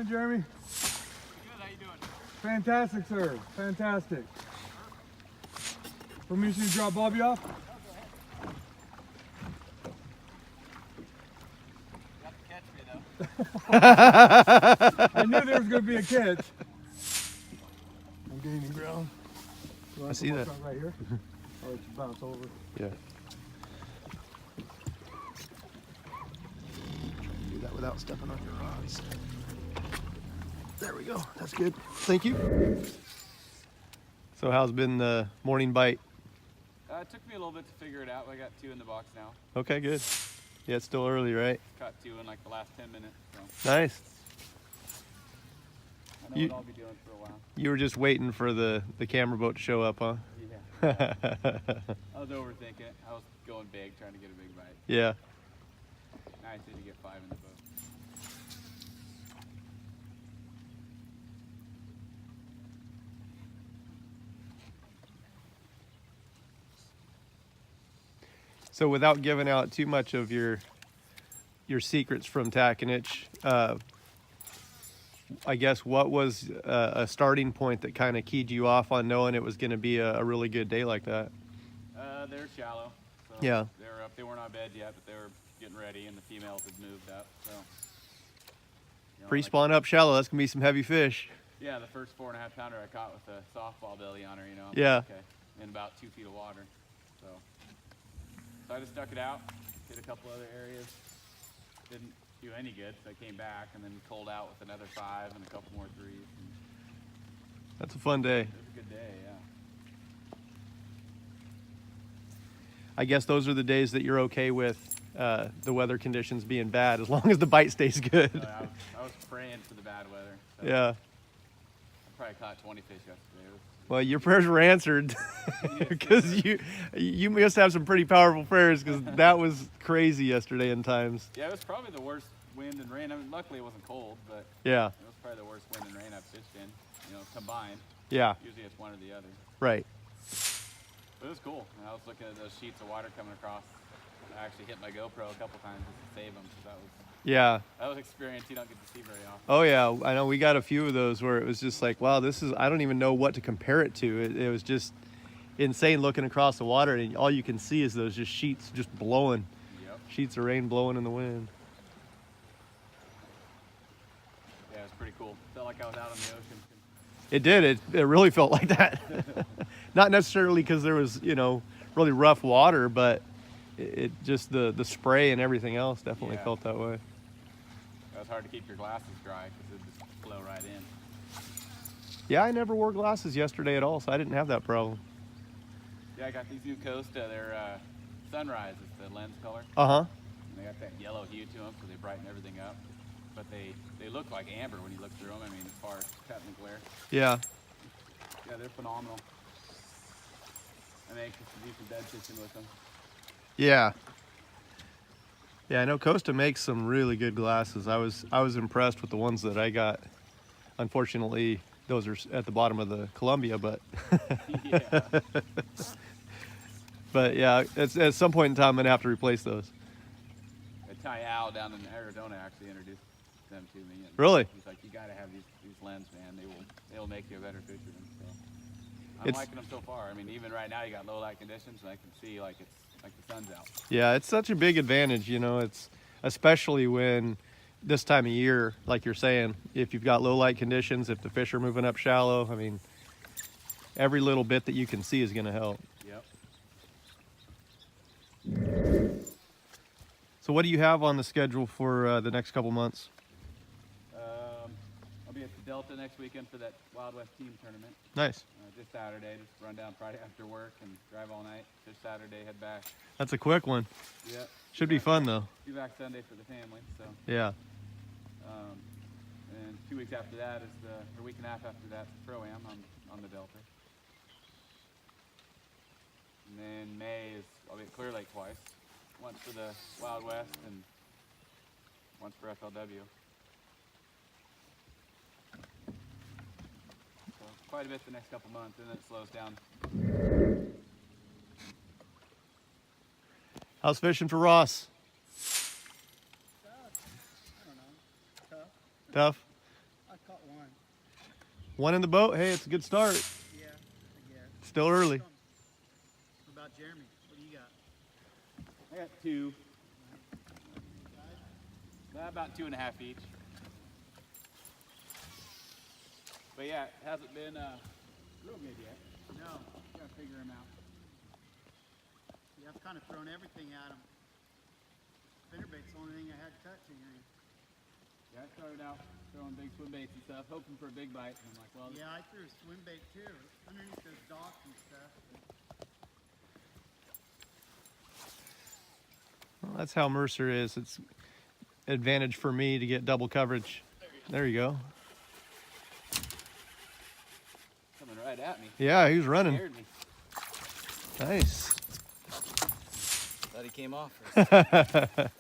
doing, Jeremy? Good, how you doing? Fantastic, sir. Fantastic. Permission to drop Bobby off? You have to catch me though. I knew there was going to be a catch. I'm gaining ground. I see that. Right here. I'll let you bounce over. Yeah. Do that without stepping on your rods. There we go. That's good. Thank you. So how's been the morning bite? It took me a little bit to figure it out. I got 2 in the box now. Okay, good. Yeah, it's still early, right? Caught 2 in like the last 10 minutes. So Nice. I know what I'll be doing for a while. You were just waiting for the camera boat to show up, huh? Yeah. I was overthinking it. I was going big, trying to get a big bite. Yeah. Nice to get 5 in the boat. So without giving out too much of your secrets from Taconich, I guess what was a starting point that kind of keyed you off on knowing it was going to be a really good day like that? They're shallow. So Yeah. They were up. They weren't on bed yet, but they were getting ready, and the females had moved up. So. Pre-spawn up shallow. That's gonna be some heavy fish. Yeah, the first 4.5 pounder I caught with a softball belly on her. I'm Yeah. like, okay, in about 2 feet of water. So I just stuck it out. Hit a couple other areas. Didn't do any good, so I came back and then cold out with another 5 and a couple more 3s. That's a fun day. It was a good day, yeah. I guess those are the days that you're okay with the weather conditions being bad, as long as the bite stays good. I was praying for the bad weather. So Yeah. I probably caught 20 fish yesterday. Well, your prayers were answered because you must have some pretty powerful prayers, because that was crazy yesterday in times. Yeah, it was probably the worst wind and rain. I mean, luckily it wasn't cold, but Yeah. it was probably the worst wind and rain I've fished in, combined. Yeah. Usually it's one or the other. Right. But it was cool. And I was looking at those sheets of water coming across. I actually hit my GoPro a couple times just to save them. So that was experience you don't get to see very often. Oh yeah, I know we got a few of those where it was just like, wow, I don't even know what to compare it to. It was just insane looking across the water, and all you can see is those just sheets just blowing. Yep. Sheets of rain blowing in the wind. Yeah, it was pretty cool. Felt like I was out on the ocean. It did. It really felt like that. Not necessarily because there was, really rough water, but it just the spray and everything else definitely felt that way. It was hard to keep your glasses dry because it just flow right in. Yeah, I never wore glasses yesterday at all, so I didn't have that problem. Yeah, I got these new Costa. They're Sunrise is the lens color. Uh-huh. And they got that yellow hue to them, so they brighten everything up. But they look like amber when you look through them. I mean, as far as cut and glare. Yeah. Yeah, they're phenomenal. I'm anxious to do some bed fishing with them. Yeah. Yeah, I know Costa makes some really good glasses. I was impressed with the ones that I got. Unfortunately, those are at the bottom of the Columbia, but Yeah. but yeah, at some point in time I'm gonna have to replace those. Ty Al down in Arizona actually introduced them to me. And Really? He's like, you got to have these lens, man. They'll make you a better fisherman. So I'm liking them so far. I mean, even right now you got low light conditions, and I can see like the sun's out. Yeah, it's such a big advantage, it's especially when this time of year, like you're saying, if you've got low light conditions, if the fish are moving up shallow, I mean, every little bit that you can see is going to help. Yep. So what do you have on the schedule for the next couple months? I'll be at the Delta next weekend for that Wild West team tournament. Nice. Just Saturday, just run down Friday after work and drive all night. Just Saturday, head back. That's a quick one. Yep. Should be fun though. Be back Sunday for the family. So. Yeah. And 2 weeks after that is or a week and a half after that, Pro-Am on the Delta. And then May I'll be at Clear Lake twice. Once for the Wild West and once for FLW. So quite a bit the next couple months, and then it slows down. How's fishing for Ross? I don't know. Tough. Tough? One in the boat. Hey, it's a good start. Yeah, I guess. Still early. What about Jeremy? What do you got? I got 2. About 2.5 each. But yeah, it hasn't been real good yet. No. Gotta figure him out. Yeah, I've kind of thrown everything at him. Spinnerbait's the only thing I had touching. Yeah, I started out throwing big swim baits and stuff, hoping for a big bite. And I'm like, well, Yeah, I threw a swim bait too, underneath those docks and stuff. Well, that's how Mercer is. It's advantage for me to get double coverage. There you go. coming right at me. Yeah, he was running. Scared me. Nice. Thought he came off first.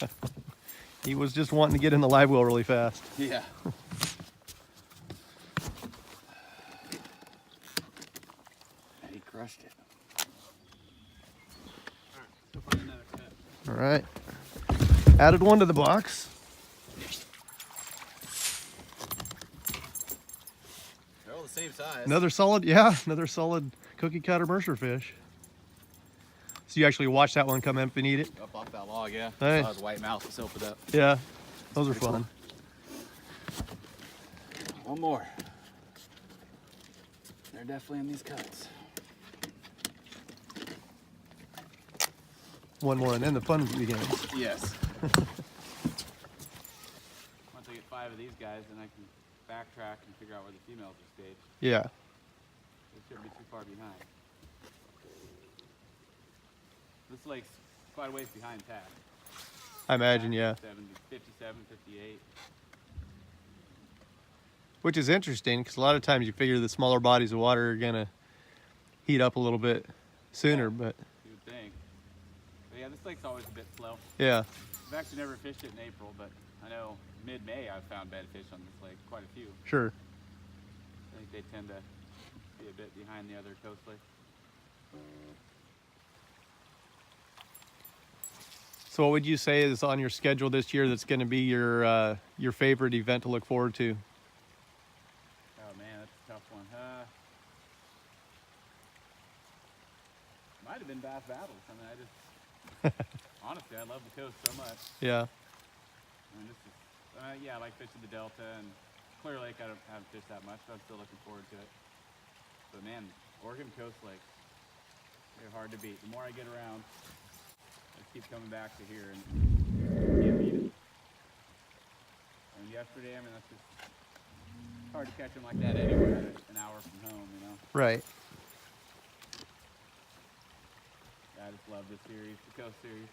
He was just wanting to get in the live well really fast. Yeah. He crushed it. Alright, go find another cut. All right. Added one to the box. They're all the same size. Another solid cookie cutter Mercer fish. So you actually watched that one come up and eat it? Up off that log, yeah. Nice. Saw his white mouth just opened up. Yeah, those are pretty fun. One more. They're definitely in these cuts. One more and then the fun begins. Yes. Once I get 5 of these guys, then I can backtrack and figure out where the females are staged. Yeah. They shouldn't be too far behind. This lake's quite a ways behind TAC. I imagine, yeah. 70, 57, 58. Which is interesting because a lot of times you figure the smaller bodies of water are going to heat up a little bit sooner, but You would think. But yeah, this lake's always a bit slow. yeah. I've actually never fished it in April, but I know mid-May I've found bed fish on this lake, quite a few. Sure. I think they tend to be a bit behind the other coast lakes. So what would you say is on your schedule this year that's going to be your favorite event to look forward to? Oh man, that's a tough one. Might have been Bass Battles. I mean, honestly, I love the coast so much. Yeah. I mean, this is, yeah, I like fishing the Delta and Clear Lake. I haven't fished that much, but I'm still looking forward to it. But man, Oregon Coast Lakes, they're hard to beat. The more I get around, I keep coming back to here and can't beat it. And yesterday, I mean, that's just hard to catch them like that anywhere an hour from home, you know? Right. I just love this series, the Coast Series.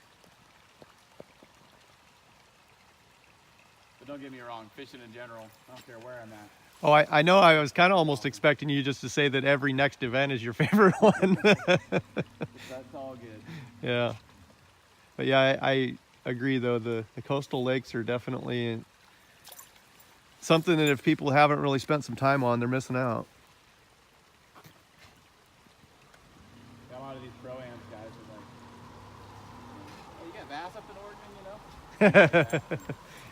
But don't get me wrong, fishing in general, I don't care where I'm at. Oh, I know. I was kind of almost expecting you just to say that every next event is your favorite one. That's all good. Yeah. But yeah, I agree though. The coastal lakes are definitely something that if people haven't really spent some time on, they're missing out. Yeah, a lot of these pro-ams guys are like, oh, you got bass up in Oregon, you know?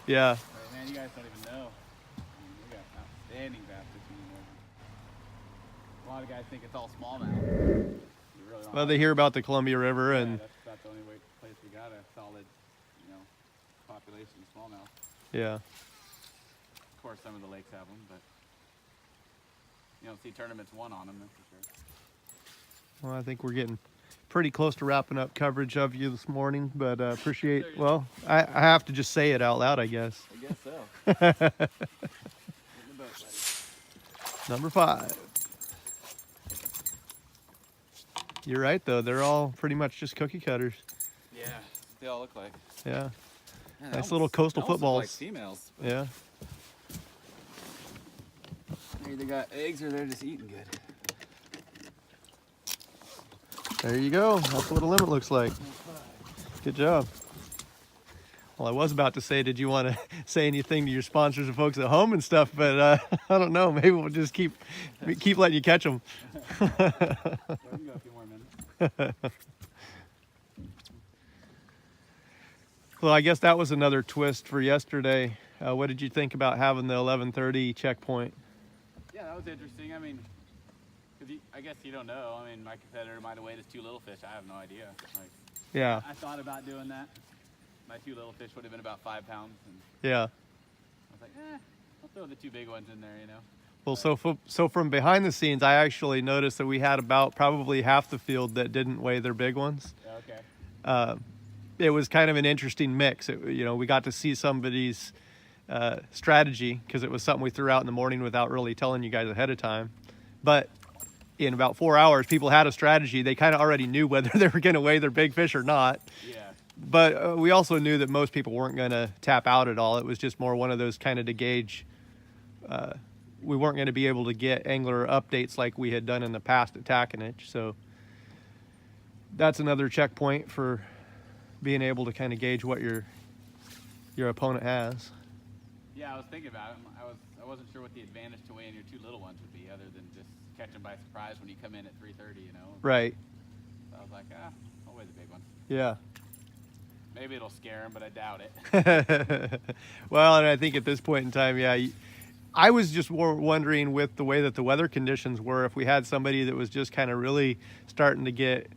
Yeah. But man, you guys don't even know. I mean, we got outstanding bass fishing in Oregon. A lot of guys think it's all smallmouth. You really don't. Well, they hear about the Columbia River Yeah, and that's the only place we got a solid, population of smallmouth. yeah. Of course, some of the lakes have them, but you don't see tournaments won on them, that's for sure. Well, I think we're getting pretty close to wrapping up coverage of you this morning, but appreciate, well, I have to just say it out loud, I guess. I guess so. Get in the boat, buddy. Number 5. You're right, though. They're all pretty much just cookie cutters. Yeah, they all look like. Yeah. Man, Nice little coastal they almost look like footballs. females. Yeah. They either got eggs or they're just eating good. There you go. That's what a limit looks like. Good job. Well, I was about to say, did you want to say anything to your sponsors and folks at home and stuff? But I don't know. Maybe we'll just keep letting you catch them. So we can go a few more minutes. Well, I guess that was another twist for yesterday. What did you think about having the 11:30 checkpoint? Yeah, that was interesting. I mean, I guess you don't know. I mean, my competitor might have weighed his 2 little fish. I have no idea. Like, Yeah. I thought about doing that. My 2 little fish would have been about 5 pounds. And Yeah. I was like, I'll throw the 2 big ones in there, you know. Well, so from behind the scenes, I actually noticed that we had about probably half the field that didn't weigh their big ones. Okay. It was kind of an interesting mix. We got to see somebody's strategy because it was something we threw out in the morning without really telling you guys ahead of time. But in about 4 hours, people had a strategy. They kind of already knew whether they were going to weigh their big fish or not. Yeah. But we also knew that most people weren't going to tap out at all. It was just more one of those kind of to gauge. We weren't going to be able to get angler updates like we had done in the past at Tackinich. So that's another checkpoint for being able to kind of gauge what your opponent has. Yeah, I was thinking about it. I wasn't sure what the advantage to weighing your 2 little ones would be, other than just catch them by surprise when you come in at 3:30, you know. Right. So I was like, I'll weigh the big ones. Yeah. Maybe it'll scare them, but I doubt it. Well, and I think at this point in time, yeah, I was just more wondering with the way that the weather conditions were, if we had somebody that was just kind of really starting to get,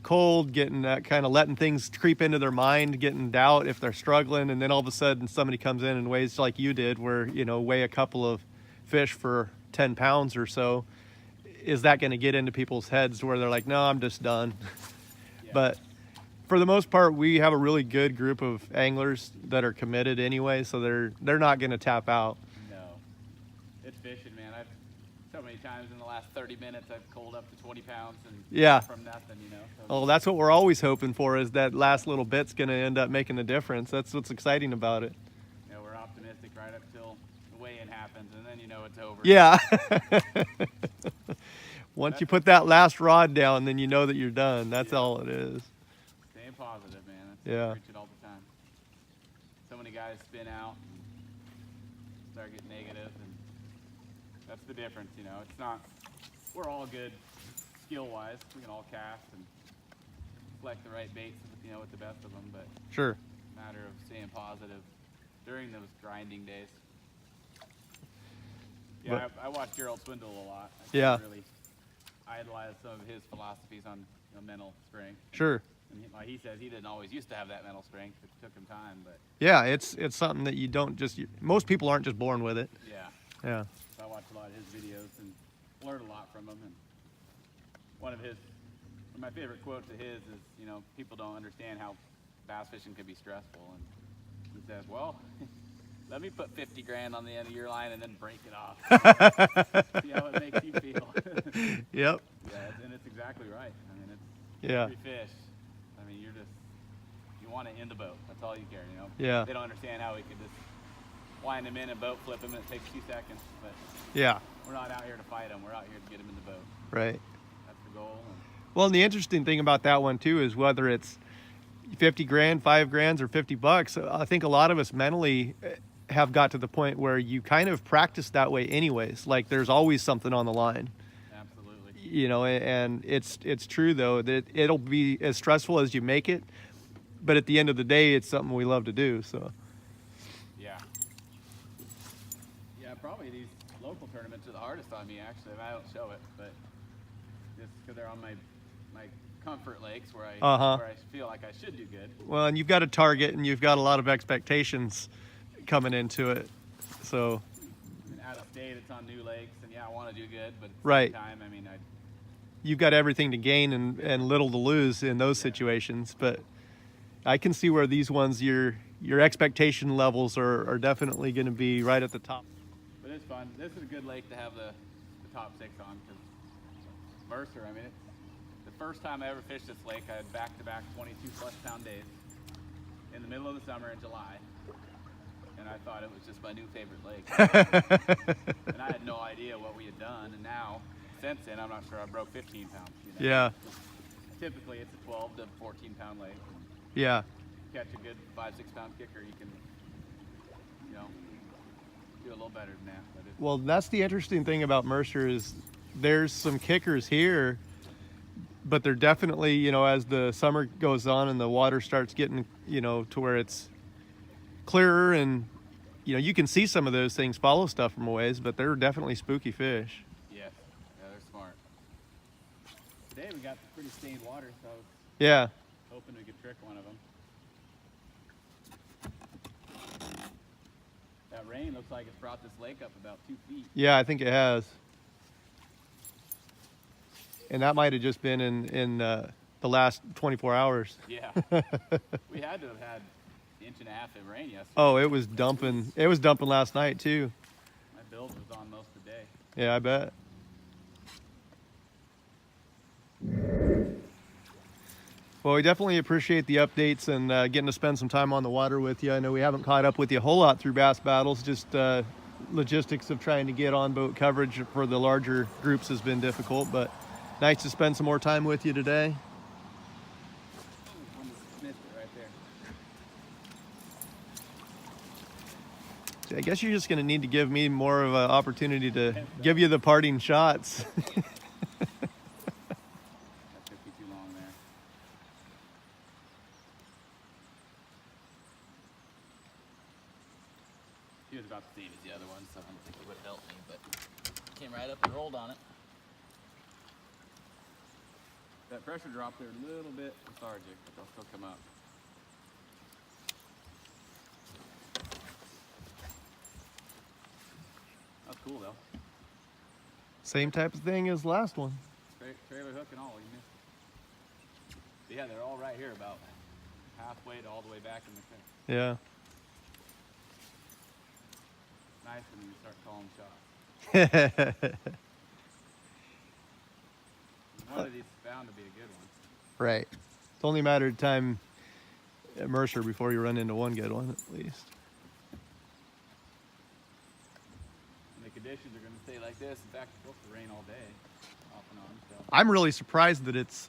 cold, getting that kind of letting things creep into their mind, getting doubt if they're struggling, and then all of a sudden somebody comes in and weighs like you did, where, weigh a couple of fish for 10 pounds or so. Is that going to get into people's heads where they're like, no, I'm just done? Yeah. But for the most part, we have a really good group of anglers that are committed anyway, so they're not going to tap out. No, it's fishing, man. I've so many times in the last 30 minutes I've culled up to 20 pounds and Yeah. from nothing, you know. So, Oh, that's what we're always hoping for, is that last little bit's going to end up making the difference. That's what's exciting about it. we're optimistic right up till the weigh-in happens, and then it's over. Yeah. Once you put that last rod down, then you know that you're done. That's all it is. Staying positive, man. Yeah. I preach it all the time. So many guys spin out and start getting negative, and that's the difference, It's not, we're all good skill-wise. We can all cast and select the right baits, with the best of them, but Sure. it's a matter of staying positive during those grinding days. Yeah, I watch Gerald Swindle a lot. I really idolize some of his philosophies on mental strength. Sure. And like he says, he didn't always used to have that mental strength. It took him time, but Yeah, it's something that you don't just, most people aren't just born with it. Yeah. So I watch a lot of his videos and learn a lot from him. And one of my favorite quotes of his is, people don't understand how bass fishing can be stressful. And he says, well, let me put 50 grand on the end of your line and then break it off. See how it makes you feel. Yep. Yeah, and it's exactly right. I mean, it's Yeah. every fish. I mean, you want it in the boat. That's all you care, Yeah. They don't understand how we could just wind them in and boat flip them, and it takes 2 seconds. But Yeah. we're not out here to fight them. We're out here to get them in the boat. Right. That's the goal. Well, and the interesting thing about that one too is whether it's 50 grand, 5 grand, or $50, I think a lot of us mentally have got to the point where you kind of practice that way anyways. Like there's always something on the line. Absolutely. And it's true though that it'll be as stressful as you make it, but at the end of the day, it's something we love to do. So. Yeah. Yeah, probably these local tournaments are the hardest on me actually. I don't show it, but just because they're on my comfort lakes where I feel like I should do good. Well, and you've got a target and you've got a lot of expectations coming into it. So. And out of state, it's on new lakes, and I want to do good, but at the Right. same time, You've got everything to gain and little to lose in those situations, but I can see where these ones, your expectation levels are definitely going to be right at the top. But it's fun. This is a good lake to have the top 6 on, because Mercer, it's the first time I ever fished this lake. I had back-to-back 22-plus pound days in the middle of the summer in July, and I thought it was just my new favorite lake. And I had no idea what we had done, and now, since then, I'm not sure I broke 15 pounds. Yeah. Typically, it's a 12 to 14 pound lake. Yeah. Catch a good 5-6 pound kicker, you can, do a little better than that. But Well, that's the interesting thing about Mercer is there's some kickers here, but they're definitely, as the summer goes on and the water starts getting, to where it's clearer and, you know, you can see some of those things follow stuff from a ways, but they're definitely spooky fish. Yes. Yeah, they're smart. Today we got pretty stained water, so I was Yeah. hoping we could trick one of them. That rain looks like it's brought this lake up about 2 feet. Yeah, I think it has. And that might have just been in the last 24 hours. Yeah. We had to have had an inch and a half of rain yesterday. Oh, it was dumping. It was dumping last night too. My bilge was on most of the day. Yeah, I bet. Well, we definitely appreciate the updates and getting to spend some time on the water with you. I know we haven't caught up with you a whole lot through bass battles. Just logistics of trying to get on boat coverage for the larger groups has been difficult, but nice to spend some more time with you today. Almost missed it right there. I guess you're just going to need to give me more of an opportunity to give you the parting shots. That took me too long there. He was about the same as the other one, so I don't think it would have helped me, but came right up and rolled on it. That pressure drop there a little bit lethargic, but they'll still come up. That's cool though. Same type of thing as last one. Trailer hook and all, you missed it. But yeah, they're all right here, about halfway to all the way back in the creek. Yeah. Nice when you start calling shots. One of these is bound to be a good one. Right. It's only a matter of time at Mercer before you run into one good one, at least. And the conditions are going to stay like this. In fact, it's supposed to rain all day, off and on. So. I'm really surprised that it's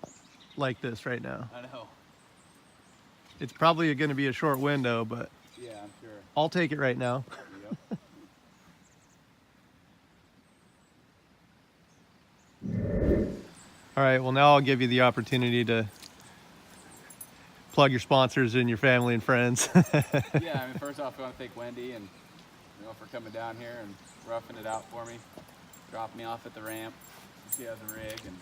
like this right now. I know. It's probably going to be a short window, but Yeah, I'm sure. I'll take it right now. Yep. All right, well, now I'll give you the opportunity to plug your sponsors and your family and friends. Yeah, I mean, first off, I want to thank Wendy and for coming down here and roughing it out for me, dropping me off at the ramp. She has a rig, and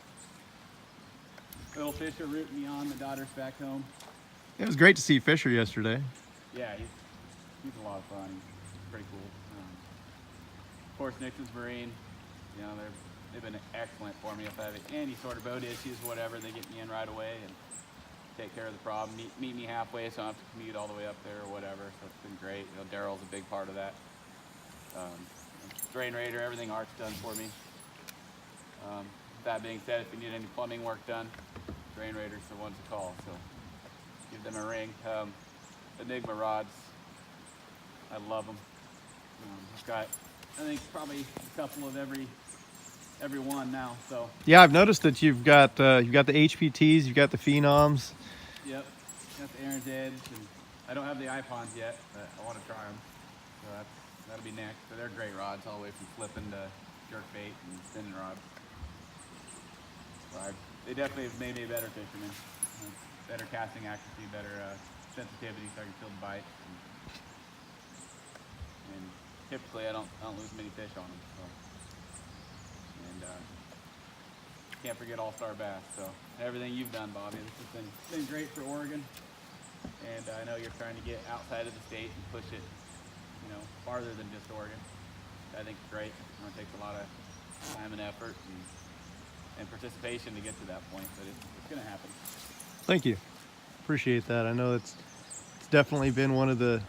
little Fisher rooting me on. My daughter's back home. It was great to see Fisher yesterday. Yeah, he's a lot of fun. He's pretty cool. Of course, Nixon's Marine. You know, they've been excellent for me. If I have any sort of boat issues, whatever, they get me in right away and take care of the problem. Meet me halfway, so I don't have to commute all the way up there or whatever. So it's been great. You know, Daryl's a big part of that. Drain Raider, everything Art's done for me. That being said, if you need any plumbing work done, Drain Raider's the one to call. So give them a ring. Enigma rods, I love them. I've got, I think, probably a couple of every one now. So Yeah, I've noticed that you've got the HPTs, you've got the Phenoms. yep, got the Aaron's Edge, and I don't have the iPons yet, but I want to try them. So that'll be next. But they're great rods, all the way from flipping to jerkbait and spinning rods. So they definitely have made me a better fisherman. Better casting accuracy, better sensitivity, so I can feel the bites. And typically, I don't lose many fish on them. So. And can't forget All-Star Bass. So everything you've done, Bobby, this has been great for Oregon. And I know you're trying to get outside of the state and push it, farther than just Oregon. I think it's great. It takes a lot of time and effort and participation to get to that point, but it's going to happen. Thank you. Appreciate that. I know it's definitely been one of the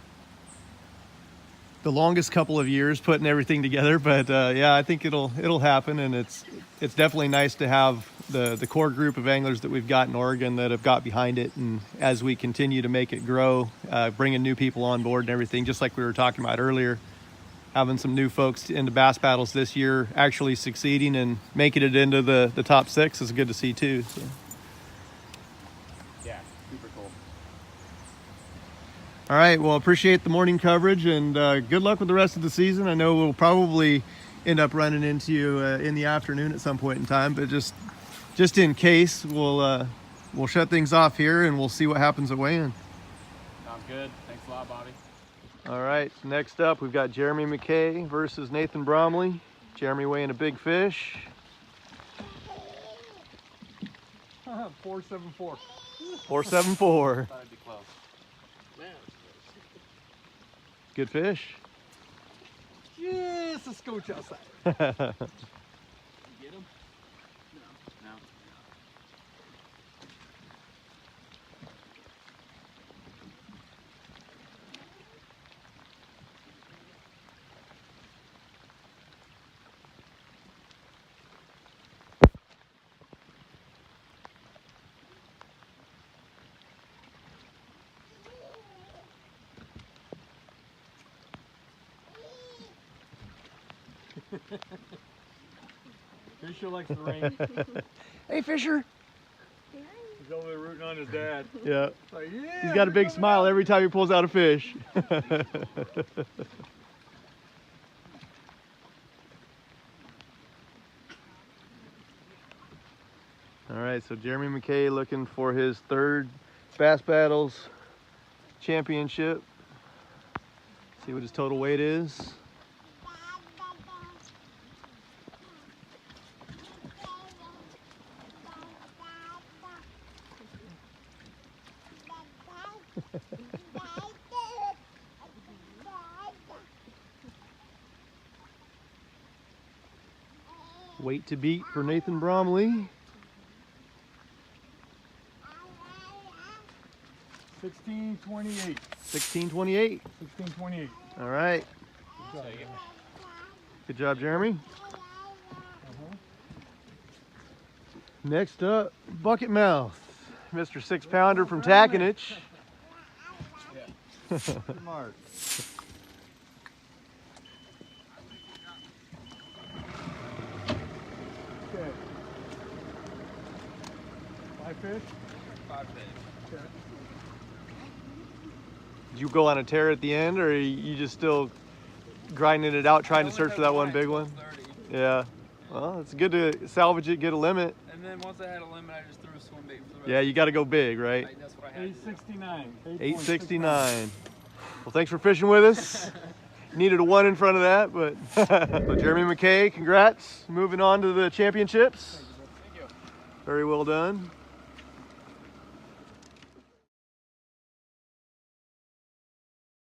longest couple of years putting everything together, but yeah, I think it'll happen, and it's definitely nice to have the core group of anglers that we've got in Oregon that have got behind it, and as we continue to make it grow, bringing new people on board and everything, just like we were talking about earlier, having some new folks into bass battles this year actually succeeding and making it into the top 6 is good to see too. So. Yeah, super cool. All right, well, appreciate the morning coverage, and good luck with the rest of the season. I know we'll probably end up running into you in the afternoon at some point in time, but just in case, we'll shut things off here and we'll see what happens at weigh-in. Sounds good. Thanks a lot, Bobby. All right, next up we've got Jeremy McKay versus Nathan Bromley. Jeremy weighing a big fish. 474. 474. Thought it'd be close. Good fish. Yes, a scotch outside. You get him? No. Fisher likes the rain. Hey, Fisher. He's over there rooting on his dad. Yeah. Like, yeah, He's got a big smile every time he pulls out a fish. All right, so Jeremy McKay looking for his third Bass Battles championship. See what his total weight is. Weight to beat for Nathan Bromley. 1628. 1628. 1628. All right. Good job. Good job, Jeremy. Next up, Bucket Mouth. Mr. 6-pounder from Tackinich. Good mark. Okay. 5 fish? 5 fish. Okay. Did you go on a tear at the end, or are you just still grinding it out, trying to search for that one big one? Yeah. Well, it's good to salvage it, get a limit. And then once I had a limit, I just threw a swim bait for the rest. Yeah, you got to go big, right? Like, that's what I had. 869. 869. Well, thanks for fishing with us. Needed a 1 in front of that, but so Jeremy McKay, congrats. Moving on to the championships. Thank you. Very well done.